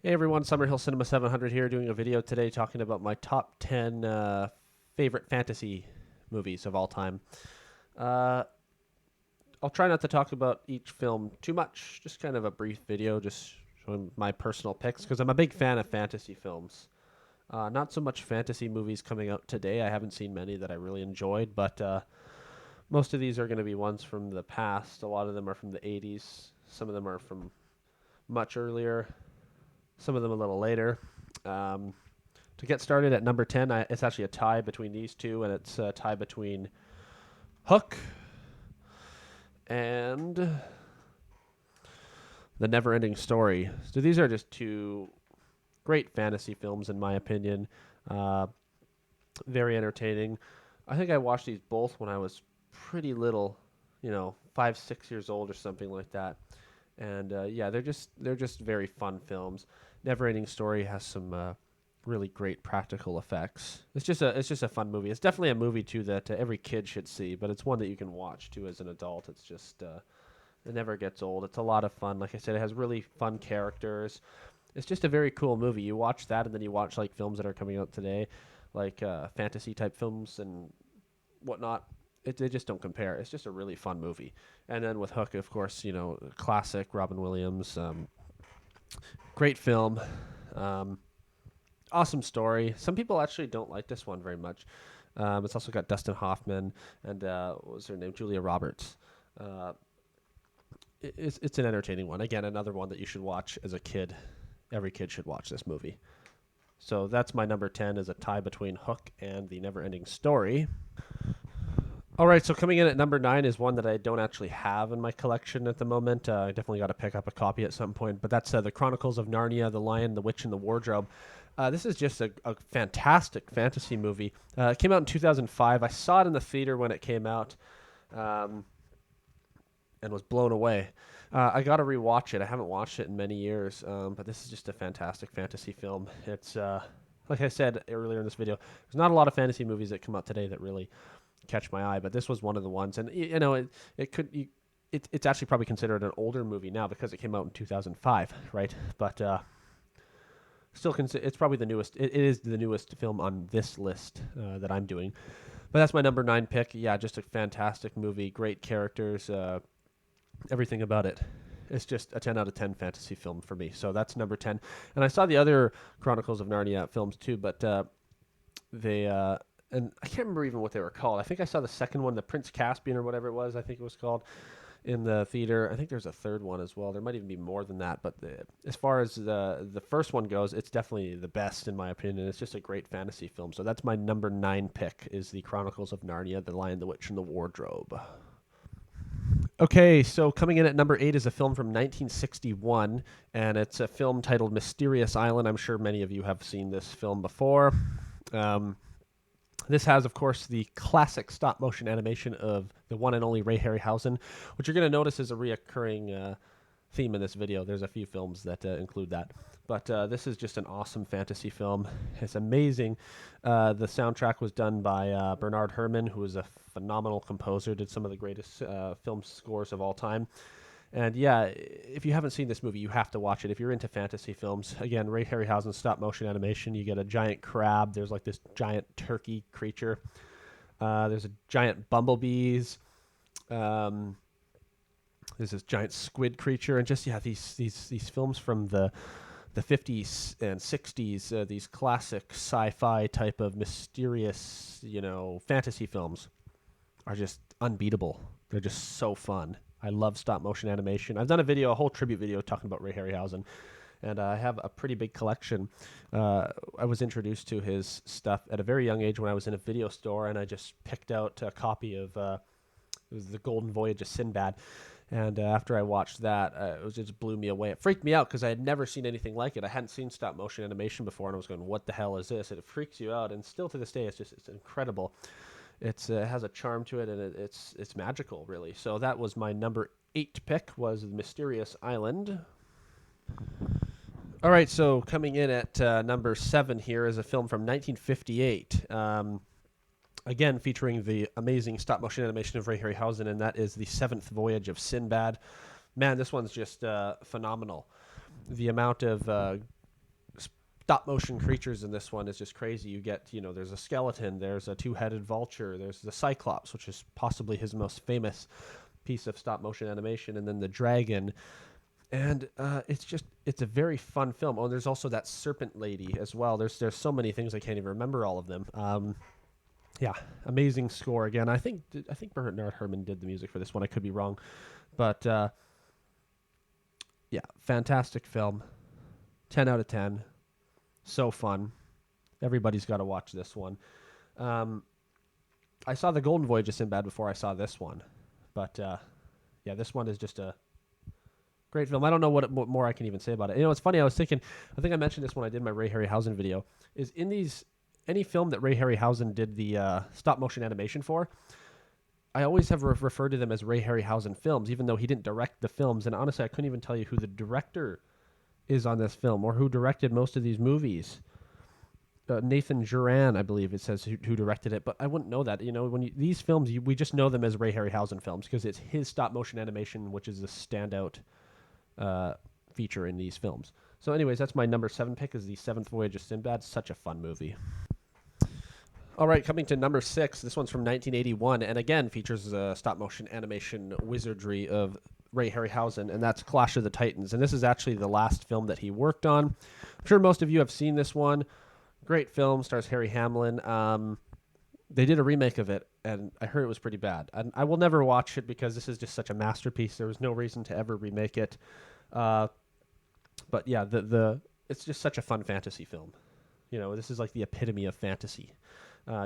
Hey everyone, Summerhill Cinema 700 here, doing a video today talking about my top 10 favorite fantasy movies of all time. Uh, I'll try not to talk about each film too much, just kind of a brief video, just showing my personal picks, because I'm a big fan of fantasy films. Not so much fantasy movies coming out today. I haven't seen many that I really enjoyed, but most of these are going to be ones from the past. A lot of them are from the 80s, some of them are from much earlier, some of them a little later. Um, to get started at number 10, it's actually a tie between these two, and it's a tie between Hook and The Never-Ending Story. So these are just two great fantasy films, in my opinion. Uh, Very entertaining. I think I watched these both when I was pretty little, 5, 6 years old or something like that. And yeah, they're just very fun films. Never-Ending Story has some really great practical effects. It's just a fun movie. It's definitely a movie too that every kid should see, but it's one that you can watch too as an adult. It's just it never gets old. It's a lot of fun. Like I said, it has really fun characters. It's just a very cool movie. You watch that, and then you watch like films that are coming out today, like fantasy type films and whatnot. They just don't compare. It's just a really fun movie. And then with Hook, of course, classic Robin Williams, great film, awesome story. Some people actually don't like this one very much. It's also got Dustin Hoffman and what was her name, Julia Roberts. Uh, it's an entertaining one. Again, another one that you should watch as a kid. Every kid should watch this movie. So that's my number 10, is a tie between Hook and The Never-Ending Story. All right, so coming in at number 9 is one that I don't actually have in my collection at the moment. I definitely got to pick up a copy at some point, but that's The Chronicles of Narnia, The Lion, the Witch, and the Wardrobe. This is just a fantastic fantasy movie. It came out in 2005. I saw it in the theater when it came out and was blown away. I got to rewatch it. I haven't watched it in many years, but this is just a fantastic fantasy film. It's, like I said earlier in this video, there's not a lot of fantasy movies that come out today that really catch my eye, but this was one of the ones. And it's actually probably considered an older movie now because it came out in 2005, right? But still it's probably the newest. It is the newest film on this list that I'm doing. But that's my number 9 pick. Yeah, just a fantastic movie, great characters, everything about it. It's just a 10 out of 10 fantasy film for me. So that's number 10. And I saw the other Chronicles of Narnia films too, but they and I can't remember even what they were called. I think I saw the second one, the Prince Caspian or whatever it was, I think it was called, in the theater. I think there's a third one as well. There might even be more than that. But as far as the first one goes, it's definitely the best in my opinion. It's just a great fantasy film. So that's my number 9 pick, is The Chronicles of Narnia, The Lion, the Witch, and the Wardrobe. Okay, so coming in at number 8 is a film from 1961, and it's a film titled Mysterious Island. I'm sure many of you have seen this film before. This has, of course, the classic stop-motion animation of the one and only Ray Harryhausen, which you're going to notice is a reoccurring theme in this video. There's a few films that include that. But this is just an awesome fantasy film. It's amazing. The soundtrack was done by Bernard Herrmann, who is a phenomenal composer, did some of the greatest film scores of all time. And yeah, if you haven't seen this movie, you have to watch it. If you're into fantasy films, again, Ray Harryhausen stop motion animation. You get a giant crab. There's like this giant turkey creature. There's a giant bumblebees. There's this giant squid creature, and just these films from the 50s and 60s. These classic sci-fi type of mysterious, fantasy films are just unbeatable. They're just so fun. I love stop motion animation. I've done a whole tribute video talking about Ray Harryhausen, and I have a pretty big collection. I was introduced to his stuff at a very young age when I was in a video store, and I just picked out a copy of it was The Golden Voyage of Sinbad. And after I watched that, it just blew me away. It freaked me out because I had never seen anything like it. I hadn't seen stop motion animation before, and I was going, "What the hell is this?" And it freaks you out, and still to this day, it's incredible. It has a charm to it, and it's magical, really. So that was my number 8 pick, was The Mysterious Island. All right, so coming in at number 7 here is a film from 1958. Again, featuring the amazing stop-motion animation of Ray Harryhausen, and that is The Seventh Voyage of Sinbad. Man, this one's just phenomenal. The amount of stop motion creatures in this one is just crazy. You get, there's a skeleton, there's a two-headed vulture, there's the Cyclops, which is possibly his most famous piece of stop motion animation, and then the dragon. And it's a very fun film. Oh, and there's also that serpent lady as well. There's so many things I can't even remember all of them. Yeah, amazing score again. I think Bernard Herrmann did the music for this one. I could be wrong, but yeah, fantastic film. 10 out of 10. So fun. Everybody's got to watch this one. I saw The Golden Voyage of Sinbad before I saw this one, but yeah, this one is just a great film. I don't know what more I can even say about it. It's funny. I think I mentioned this when I did my Ray Harryhausen video. Is in any film that Ray Harryhausen did the stop motion animation for, I always have referred to them as Ray Harryhausen films, even though he didn't direct the films. And honestly, I couldn't even tell you who the director is on this film or who directed most of these movies. Nathan Juran, I believe it says who directed it, but I wouldn't know that. These films, we just know them as Ray Harryhausen films because it's his stop motion animation, which is the standout feature in these films. So anyways, that's my number 7 pick, is the Seventh Voyage of Sinbad. Such a fun movie. All right, coming to number 6. This one's from 1981, and again features stop motion animation wizardry of Ray Harryhausen, and that's Clash of the Titans. And this is actually the last film that he worked on. I'm sure most of you have seen this one. Great film, stars Harry Hamlin. They did a remake of it, and I heard it was pretty bad. I will never watch it because this is just such a masterpiece. There was no reason to ever remake it. But yeah, it's just such a fun fantasy film. This is like the epitome of fantasy.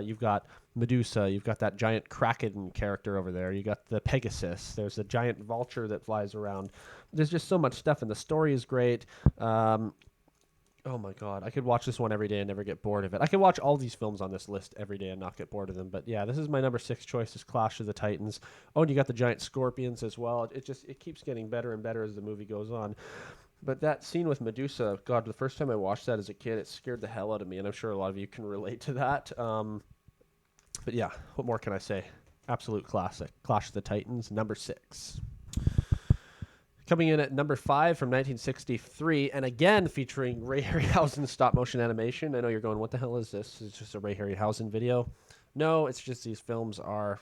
You've got Medusa, you've got that giant Kraken character over there, you got the Pegasus, there's a giant vulture that flies around. There's just so much stuff, and the story is great. Oh my god, I could watch this one every day and never get bored of it. I could watch all these films on this list every day and not get bored of them. But yeah, this is my number 6 choice, is Clash of the Titans. Oh, and you got the giant scorpions as well. It keeps getting better and better as the movie goes on. But that scene with Medusa, God, the first time I watched that as a kid, it scared the hell out of me, and I'm sure a lot of you can relate to that. But yeah, what more can I say? Absolute classic. Clash of the Titans, number 6. Coming in at number 5 from 1963, and again featuring Ray Harryhausen stop motion animation. I know you're going, what the hell is this? It's just a Ray Harryhausen video. No, it's just these films are,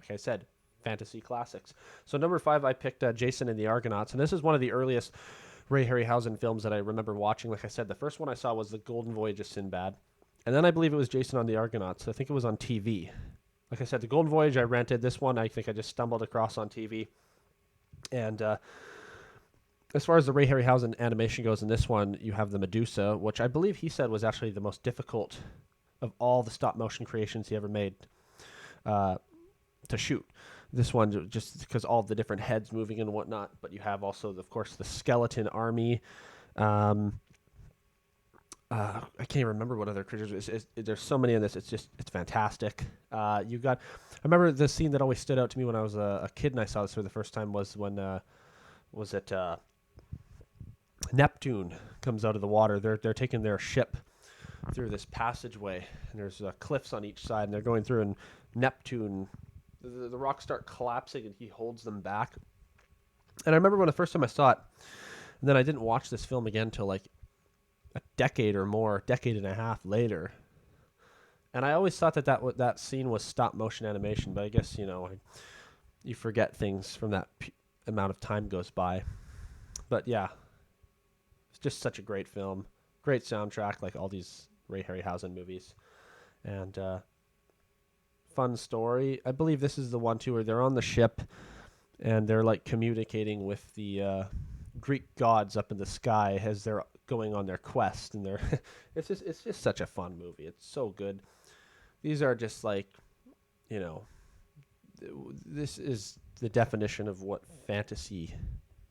like I said, fantasy classics. So number 5, I picked Jason and the Argonauts, and this is one of the earliest Ray Harryhausen films that I remember watching. Like I said, the first one I saw was The Golden Voyage of Sinbad, and then I believe it was Jason on the Argonauts. I think it was on TV. Like I said, The Golden Voyage I rented. This one I think I just stumbled across on TV. And as far as the Ray Harryhausen animation goes, in this one you have the Medusa, which I believe he said was actually the most difficult of all the stop motion creations he ever made to shoot. This one, just because all the different heads moving and whatnot, but you have also, of course, the skeleton army. I can't even remember what other creatures. There's so many in this. It's fantastic. You got. I remember the scene that always stood out to me when I was a kid and I saw this for the first time was when Neptune comes out of the water. They're taking their ship through this passageway, and there's cliffs on each side, and they're going through, and Neptune. The rocks start collapsing, and he holds them back. And I remember when the first time I saw it, and then I didn't watch this film again until like a decade or more, decade and a half later. And I always thought that scene was stop motion animation, but I guess you forget things from that amount of time goes by. But yeah, it's just such a great film, great soundtrack, like all these Ray Harryhausen movies, and fun story. I believe this is the one too where they're on the ship and they're like communicating with the Greek gods up in the sky as they're going on their quest, and they're it's just such a fun movie. It's so good. These are just like, this is the definition of what fantasy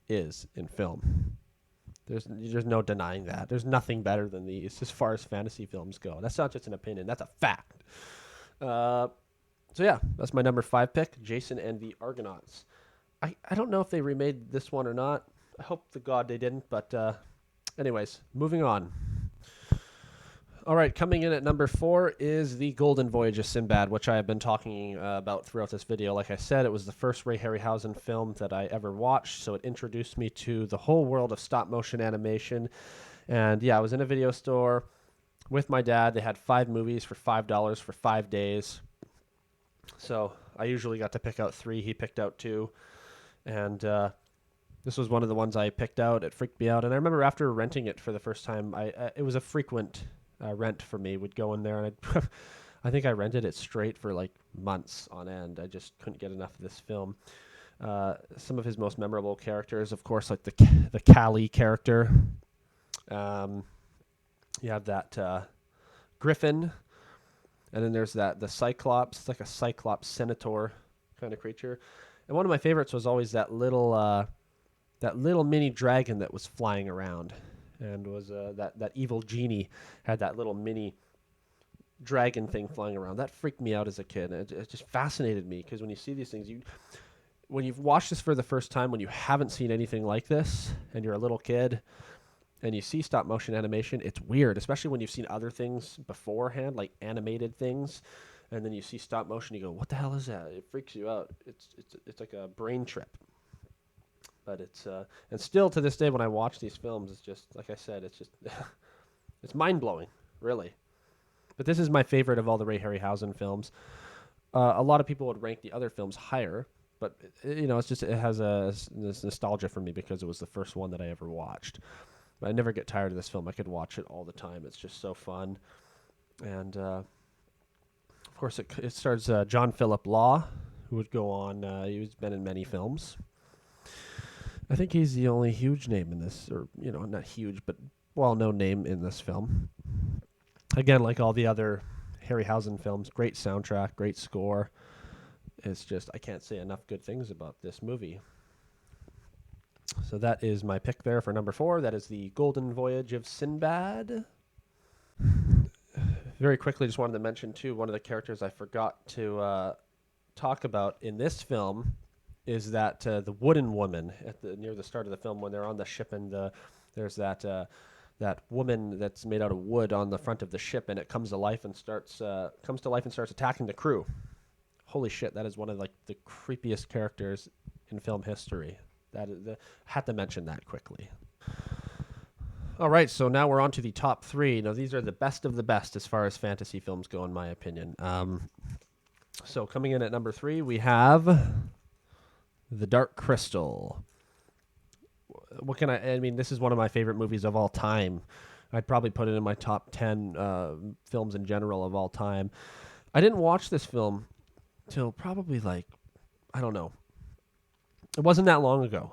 is in film. There's no denying that. There's nothing better than these as far as fantasy films go. That's not just an opinion. That's a fact. So yeah, that's my number 5 pick, Jason and the Argonauts. I don't know if they remade this one or not. I hope to God they didn't, but anyways, moving on. All right, coming in at number 4 is The Golden Voyage of Sinbad, which I have been talking about throughout this video. Like I said, it was the first Ray Harryhausen film that I ever watched, so it introduced me to the whole world of stop motion animation. And yeah, I was in a video store with my dad. They had 5 movies for $5 for 5 days. So I usually got to pick out 3. He picked out 2. And this was one of the ones I picked out. It freaked me out. And I remember after renting it for the first time, it was a frequent rent for me. Would go in there and I think I rented it straight for like months on end. I just couldn't get enough of this film. Some of his most memorable characters, of course, like the Callie character. You have that Griffin, and then there's the Cyclops. It's like a Cyclops Senator kind of creature. And one of my favorites was always that little mini dragon that was flying around, and was that evil genie had that little mini dragon thing flying around. That freaked me out as a kid. It just fascinated me, because when you see these things, when you've watched this for the first time, when you haven't seen anything like this, and you're a little kid, and you see stop motion animation, it's weird, especially when you've seen other things beforehand, like animated things, and then you see stop motion, you go, what the hell is that? It freaks you out. It's like a brain trip. But it's and still to this day when I watch these films, it's just, like I said, it's just it's mind-blowing, really. But this is my favorite of all the Ray Harryhausen films. A lot of people would rank the other films higher, but it's just, it has this nostalgia for me because it was the first one that I ever watched. But I never get tired of this film. I could watch it all the time. It's just so fun. And of course, it stars John Philip Law, who would go on. He's been in many films. I think he's the only huge name in this, or not huge, but well-known name in this film. Again, like all the other Harryhausen films, great soundtrack, great score. It's just, I can't say enough good things about this movie. So that is my pick there for number 4. That is The Golden Voyage of Sinbad. Very quickly, just wanted to mention, too, one of the characters I forgot to talk about in this film is that the wooden woman near the start of the film, when they're on the ship, and there's that woman that's made out of wood on the front of the ship, and it comes to life and starts attacking the crew. Holy shit, that is one of the creepiest characters in film history. Had to mention that quickly. All right, so now we're on to the top 3. Now, these are the best of the best as far as fantasy films go, in my opinion. So coming in at number 3, we have The Dark Crystal. I mean, this is one of my favorite movies of all time. I'd probably put it in my top 10 films in general of all time. I didn't watch this film till probably I don't know. It wasn't that long ago,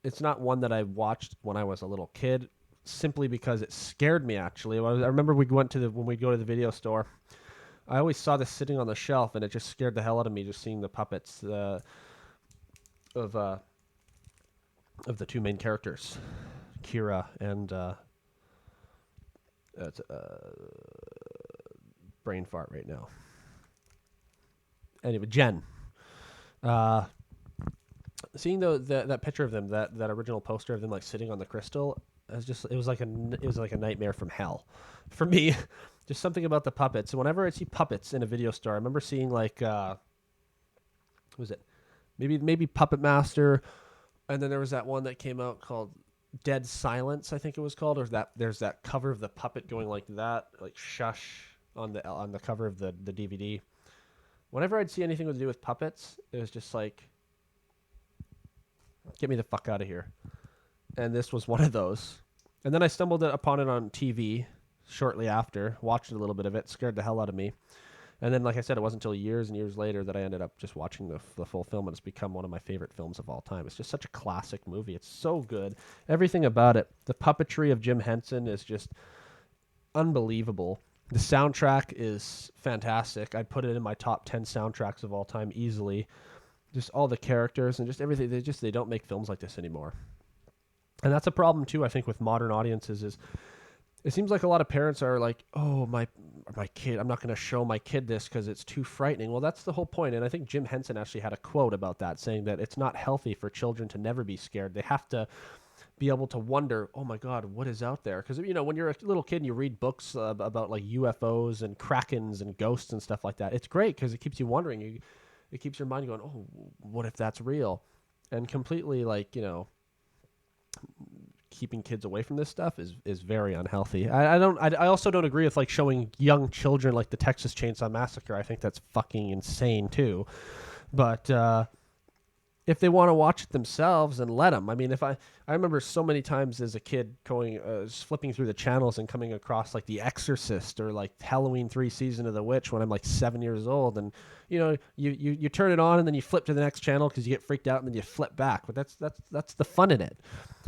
It's not one that I watched when I was a little kid, simply because it scared me, actually. I remember when we'd go to the video store, I always saw this sitting on the shelf, and it just scared the hell out of me, just seeing the puppets of the 2 main characters, Kira and brain fart right now. Anyway, Jen. Seeing that picture of them, that original poster of them sitting on the crystal, it was like a nightmare from hell for me. Just something about the puppets. And whenever I see puppets in a video store, I remember seeing what was it? Maybe Puppet Master, and then there was that one that came out called Dead Silence, I think it was called, or there's that cover of the puppet going like that, like shush on the cover of the DVD. Whenever I'd see anything to do with puppets, it was just like, get me the fuck out of here. And this was one of those. And then I stumbled upon it on TV shortly after, watched a little bit of it, scared the hell out of me. And then, like I said, it wasn't until years and years later that I ended up just watching the full film, and it's become one of my favorite films of all time. It's just such a classic movie. It's so good. Everything about it. The puppetry of Jim Henson is just unbelievable. The soundtrack is fantastic. I'd put it in my top 10 soundtracks of all time easily. Just all the characters and just everything. They don't make films like this anymore. And that's a problem, too, I think, with modern audiences is it seems like a lot of parents are like, oh, my kid, I'm not going to show my kid this because it's too frightening. Well, that's the whole point. And I think Jim Henson actually had a quote about that, saying that it's not healthy for children to never be scared. They have to be able to wonder, oh, my God, what is out there? Because, when you're a little kid and you read books about UFOs and krakens and ghosts and stuff like that, it's great because it keeps you wondering. It keeps your mind going, oh, what if that's real? And completely, keeping kids away from this stuff is very unhealthy. I also don't agree with like showing young children like the Texas Chainsaw Massacre. I think that's fucking insane too. But if they want to watch it themselves, and let them. I mean, I remember so many times as a kid going flipping through the channels and coming across like The Exorcist or like Halloween 3 Season of the Witch when I'm like 7 years old, and you turn it on and then you flip to the next channel because you get freaked out and then you flip back. But that's the fun in it,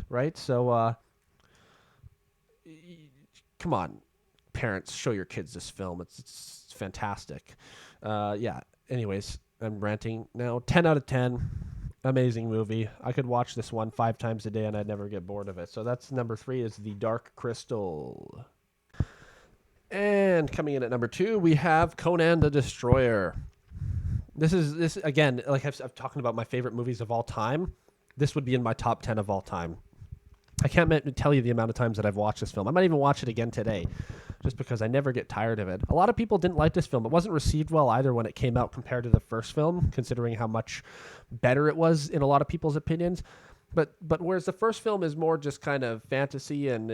right? So come on, parents, show your kids this film. It's fantastic. Yeah. Anyways, I'm ranting now. 10 out of 10. Amazing movie. I could watch this one 5 times a day and I'd never get bored of it. So that's number 3 is The Dark Crystal. And coming in at number 2, we have Conan the Destroyer. This again, like I'm talking about my favorite movies of all time. This would be in my top 10 of all time. I can't tell you the amount of times that I've watched this film. I might even watch it again today, just because I never get tired of it. A lot of people didn't like this film. It wasn't received well either when it came out compared to the first film, considering how much better it was in a lot of people's opinions. But whereas the first film is more just kind of fantasy and,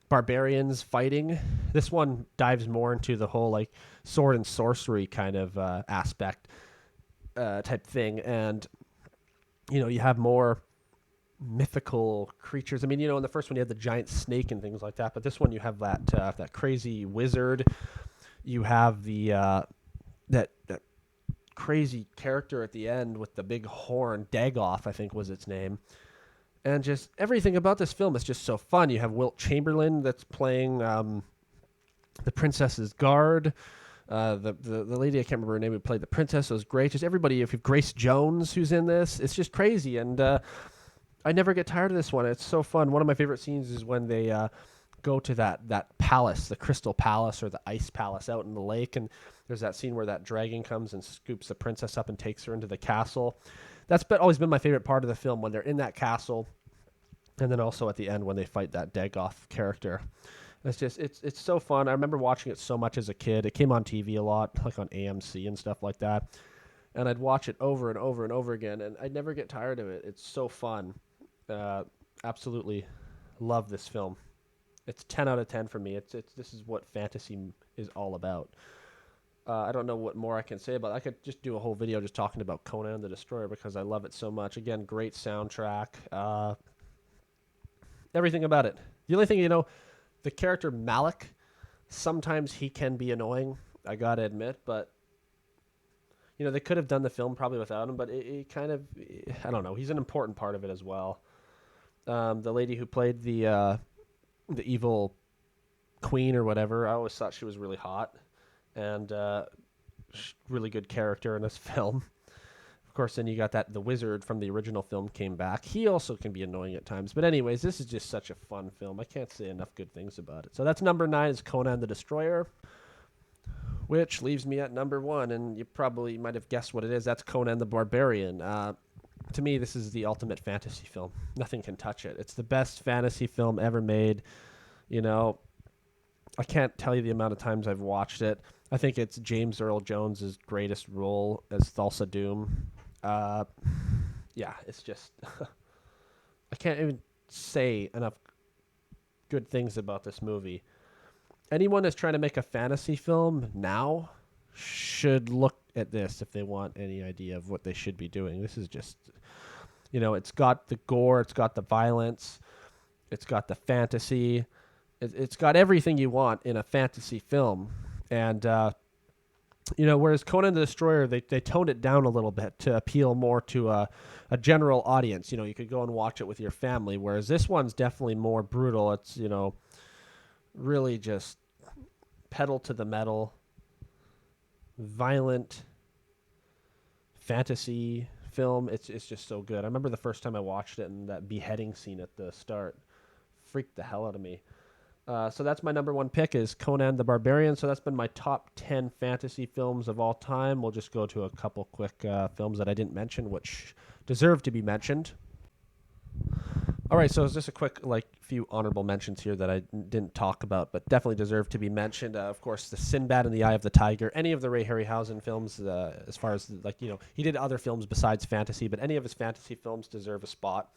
barbarians fighting, this one dives more into the whole like sword and sorcery kind of aspect type thing. And, you have more mythical creatures. I mean, in the first one you had the giant snake and things like that, but this one you have that crazy wizard. You have the that crazy character at the end with the big horn, Dagoth, I think was its name. And just everything about this film is just so fun. You have Wilt Chamberlain that's playing the princess's guard. The lady, I can't remember her name, who played the princess, was great. Just everybody. If you have Grace Jones who's in this, it's just crazy. And I never get tired of this one. It's so fun. One of my favorite scenes is when they go to that palace, the Crystal Palace or the Ice Palace out in the lake, and there's that scene where that dragon comes and scoops the princess up and takes her into the castle. That's always been my favorite part of the film, when they're in that castle, and then also at the end when they fight that Dagoth character. It's so fun. I remember watching it so much as a kid. It came on TV a lot, like on AMC and stuff like that, and I'd watch it over and over and over again, and I'd never get tired of it. It's so fun. Absolutely love this film. It's 10 out of 10 for me. This is what fantasy is all about. I don't know what more I can say about it. I could just do a whole video just talking about Conan the Destroyer because I love it so much. Again, great soundtrack. Everything about it. The only thing, the character Malik, sometimes he can be annoying, I gotta admit, but they could have done the film probably without him, but it kind of, I don't know, he's an important part of it as well. The lady who played the evil queen or whatever, I always thought she was really hot and really good character in this film. Of course, then you got the wizard from the original film came back. He also can be annoying at times. But anyways, this is just such a fun film. I can't say enough good things about it. So that's number 9 is Conan the Destroyer, which leaves me at number 1. And you probably might have guessed what it is. That's Conan the Barbarian. To me, this is the ultimate fantasy film. Nothing can touch it. It's the best fantasy film ever made. I can't tell you the amount of times I've watched it. I think it's James Earl Jones' greatest role as Thulsa Doom. Yeah, it's just I can't even say enough good things about this movie. Anyone that's trying to make a fantasy film now should look at this if they want any idea of what they should be doing. This is just, it's got the gore, it's got the violence, it's got the fantasy, it's got everything you want in a fantasy film. And whereas Conan the Destroyer, they toned it down a little bit to appeal more to a general audience. You could go and watch it with your family, whereas this one's definitely more brutal. It's, really just pedal to the metal, violent fantasy film. It's just so good. I remember the first time I watched it, and that beheading scene at the start freaked the hell out of me. So that's my number 1 pick is Conan the Barbarian. So that's been my top 10 fantasy films of all time. We'll just go to a couple quick films that I didn't mention, which deserve to be mentioned. All right, so it's just a quick, few honorable mentions here that I didn't talk about, but definitely deserve to be mentioned. Of course, the Sinbad and the Eye of the Tiger. Any of the Ray Harryhausen films, as far as he did other films besides fantasy, but any of his fantasy films deserve a spot.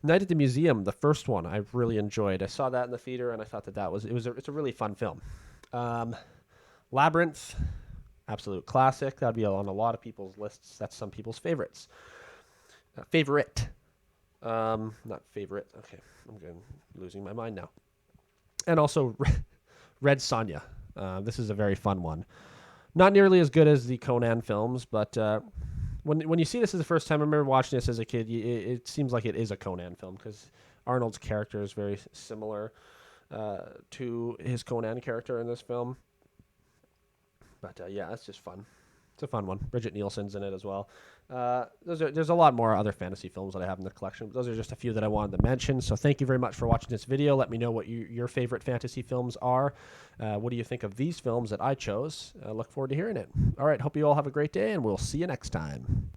Night at the Museum, the first one, I really enjoyed. I saw that in the theater, and I thought it's a really fun film. Labyrinth, absolute classic. That'd be on a lot of people's lists. That's some people's favorites. Favorite, not favorite. Okay, losing my mind now. And also Red Sonja. This is a very fun one. Not nearly as good as the Conan films, but when you see this as the first time, I remember watching this as a kid. It seems like it is a Conan film because Arnold's character is very similar to his Conan character in this film. But yeah, it's just fun. It's a fun one. Bridget Nielsen's in it as well. There's a lot more other fantasy films that I have in the collection. But those are just a few that I wanted to mention. So thank you very much for watching this video. Let me know what your favorite fantasy films are. What do you think of these films that I chose? I look forward to hearing it. All right. Hope you all have a great day, and we'll see you next time.